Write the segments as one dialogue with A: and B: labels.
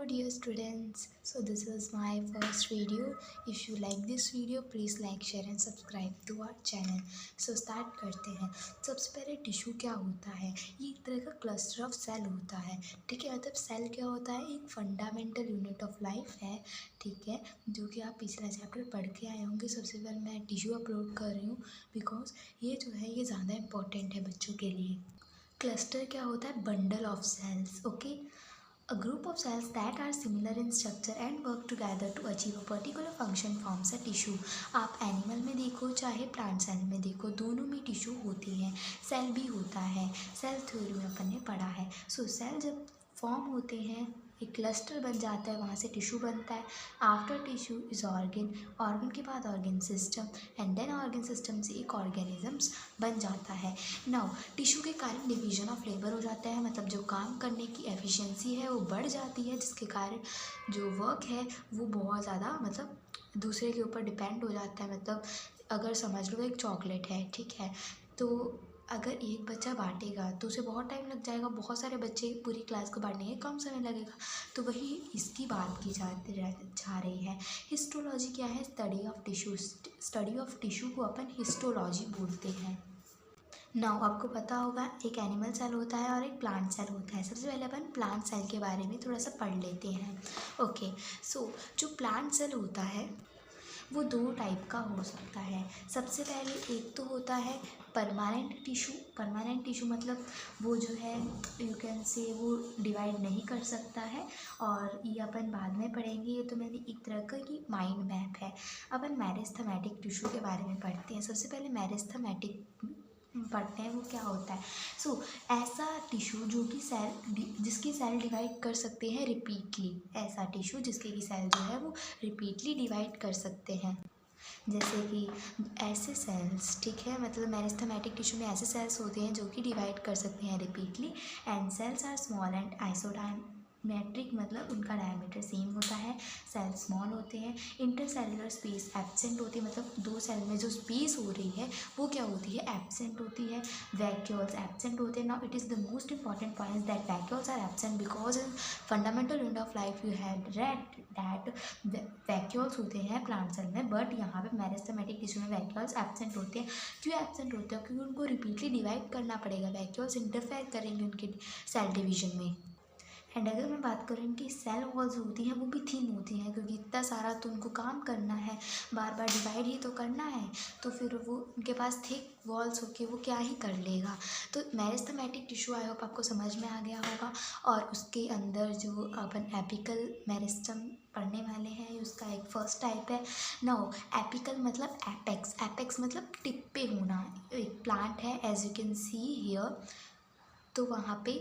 A: dear students. So this is my first video. If you like this video, please like, share and subscribe to our channel. So start करते हैं. सबसे पहले tissue क्या होता है? ये एक तरह का क्लस्टर ऑफ सेल होता है. ठीक है, मतलब सेल क्या होता है? एक फंडामेंटल यूनिट ऑफ लाइफ है. ठीक है, जो कि आप पिछला चैप्टर पढ़ के आए होंगे. सबसे पहले मैं टिश्यू अपलोड कर रही हूँ बिकॉज ये जो है ये ज़्यादा इम्पोर्टेंट है बच्चों के लिए. क्लस्टर क्या होता है? Bundle of cells. Okay, A group of cells that are similar in structure and work together to achieve a particular function forms a tissue. आप एनिमल में देखो चाहे प्लांट सेल में देखो, दोनों में टिश्यू होती है. सेल भी होता है. सेल थ्योरी में अपन ने पढ़ा है. सो सेल जब फॉर्म होते हैं, एक क्लस्टर बन जाता है, वहाँ से टिश्यू बनता है. After tissue is organ, organ के बाद organ system and then organ system से एक ऑर्गेनिजम्स बन जाता है. नाउ टिश्यू के कारण डिवीजन ऑफ लेबर हो जाता है, मतलब जो काम करने की एफिशिएंसी है वो बढ़ जाती है, जिसके कारण जो वर्क है वो बहुत ज़्यादा मतलब दूसरे के ऊपर डिपेंड हो जाता है. मतलब अगर समझ लो एक चॉकलेट है, ठीक है, तो अगर एक बच्चा बांटेगा तो उसे बहुत टाइम लग जाएगा, बहुत सारे बच्चे पूरी क्लास को बांटने में कम समय लगेगा. तो वही इसकी बात की जा रही है. हिस्टोलॉजी क्या है? Study of tissue. Study of tissue को अपन हिस्टोलॉजी बोलते हैं. नाउ आपको पता होगा एक एनिमल सेल होता है और एक प्लांट सेल होता है. सबसे पहले अपन प्लांट सेल के बारे में थोड़ा सा पढ़ लेते हैं. ओके, सो जो प्लांट सेल होता है वो दो टाइप का हो सकता है. सबसे पहले एक तो होता है परमानेंट टिश्यू. परमानेंट टिश्यू मतलब वो जो है यू कैन से वो डिवाइड नहीं कर सकता है, और ये अपन बाद में पढ़ेंगे. ये तो मैंने एक तरह का ये माइंड मैप है. अपन मेरिस्टेमेटिक टिश्यू के बारे में पढ़ते हैं. सबसे पहले मेरिस्टेमेटिक पढ़ते हैं वो क्या होता है. सो ऐसा टिश्यू जो कि जिसकी सेल डिवाइड कर सकते हैं रिपीटली. ऐसा टिश्यू जिसके की सेल जो है वो रिपीटली डिवाइड कर सकते हैं, जैसे कि ऐसे सेल्स. ठीक है, मतलब मेरिस्टेमेटिक टिश्यू में ऐसे सेल्स होते हैं जो कि डिवाइड कर सकते हैं repeatedly. And cells are small and isodiametric, मतलब उनका डायमीटर सेम होता है. सेल स्मॉल होते हैं. इंटरसेलुलर स्पेस एब्सेंट होती है, मतलब दो सेल में जो स्पेस हो रही है वो क्या होती है? एब्सेंट होती है. वैक्यूल्स एब्सेंट होते हैं. Now it is the most important point that vacuoles are absent because in fundamental unit of life you had read that vacuoles होते हैं प्लांट सेल में, बट यहाँ पे मेरिस्टेमेटिक टिश्यू में वैक्यूल्स एब्सेंट होते हैं. क्यों एब्सेंट होते हैं? क्योंकि उनको रिपीटली डिवाइड करना पड़ेगा. वैक्यूल्स इंटरफेयर करेंगे उनके सेल डिवीजन में. एंड अगर मैं बात करूँ इनकी सेल वॉल्स होती हैं वो भी थिन होती हैं, क्योंकि इतना सारा तो उनको काम करना है, बार बार डिवाइड ही तो करना है, तो फिर वो उनके पास थिक वॉल्स होके वो क्या ही कर लेगा. तो मेरिस्टेमेटिक टिश्यू आई होप आपको समझ में आ गया होगा. और उसके अंदर जो अपन एपिकल मेरिस्टम पढ़ने वाले हैं उसका एक फर्स्ट टाइप है. नाउ एपिकल मतलब एपेक्स. एपेक्स मतलब टिप पे होना. एक प्लांट है as you can see here, तो वहाँ पे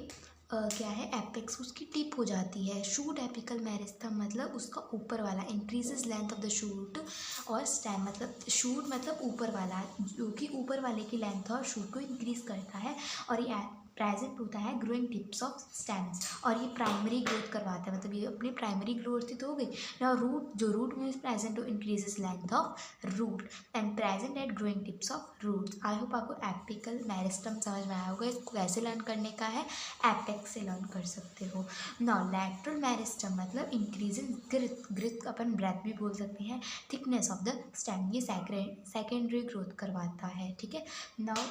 A: क्या है एपेक्स उसकी टिप हो जाती है. शूट एपिकल मेरिस्टम मतलब उसका ऊपर वाला. Increases length of the shoot और स्टेम, मतलब शूट मतलब ऊपर वाला, जो कि ऊपर वाले की लेंथ और शूट को इंक्रीज करता है. और ये प्रेजेंट होता है ग्रोइंग टिप्स ऑफ स्टेम्स, और ये प्राइमरी ग्रोथ करवाता है, मतलब ये अपनी प्राइमरी ग्रोथ ही तो हो गई ना. रूट, जो रूट में प्रेजेंट हो increases length of root and present at growing tips of root. I hope आपको एपिकल मेरिस्टम समझ में आया होगा. इसको कैसे लर्न करने का है? एपेक्स से लर्न कर सकते हो. नाउ लैटरल मेरिस्टम मतलब इंक्रीजिंग ग्रिथ. ग्रिथ अपन ब्रेथ भी बोल सकते हैं. थिकनेस ऑफ द स्टेम, ये सेकेंडरी ग्रोथ करवाता है. ठीक है, नाउ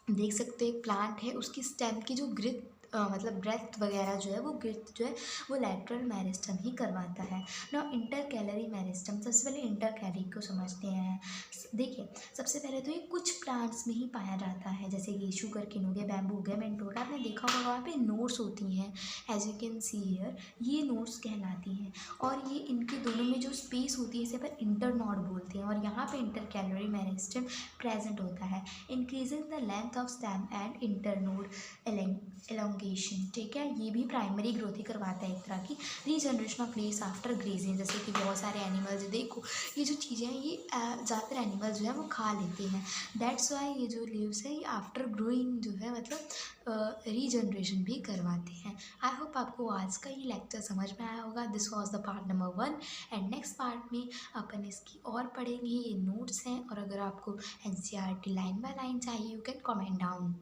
A: देख सकते हो एक प्लांट है उसकी स्टेम की जो ग्रिथ मतलब ब्रेथ वगैरह जो है वो ग्रिथ जो है वो लैटरल मेरिस्टम ही करवाता है. ना इंटरकैलरी मेरिस्टम. सबसे पहले इंटरकैलरी को समझते हैं. देखिए सबसे पहले तो ये कुछ प्लांट्स में ही पाया जाता है, जैसे कि शुगर केन हो गया, बैम्बू हो गया, मेंटोटा. आपने देखा होगा वहाँ पे नोड्स होती हैं as you can see here, ये नोड्स कहलाती हैं. और ये इनके दोनों में जो स्पेस होती है इसे पर इंटरनोड बोलते हैं, और यहाँ पे इंटरकैलरी मेरिस्टम प्रेजेंट होता है. Increasing the length of stem and internode elongation. ठीक है, ये भी प्राइमरी ग्रोथ ही करवाता है एक तरह की. Regeneration of leaves after grazing, जैसे कि बहुत सारे एनिमल्स देखो ये जो चीज़ें हैं ये ज़्यादातर एनिमल्स जो है वो खा लेते हैं. दैट्स वाई ये जो लीव्स है ये आफ्टर ग्रोइंग जो है मतलब रीजनरेशन भी करवाते हैं. आई होप आपको आज का ये लेक्चर समझ में आया होगा. This was the part number 1 and next part में अपन इसकी और पढ़ेंगे. ये नोट्स हैं, और अगर आपको NCERT लाइन बाय लाइन चाहिए यू कैन कमेंट डाउन.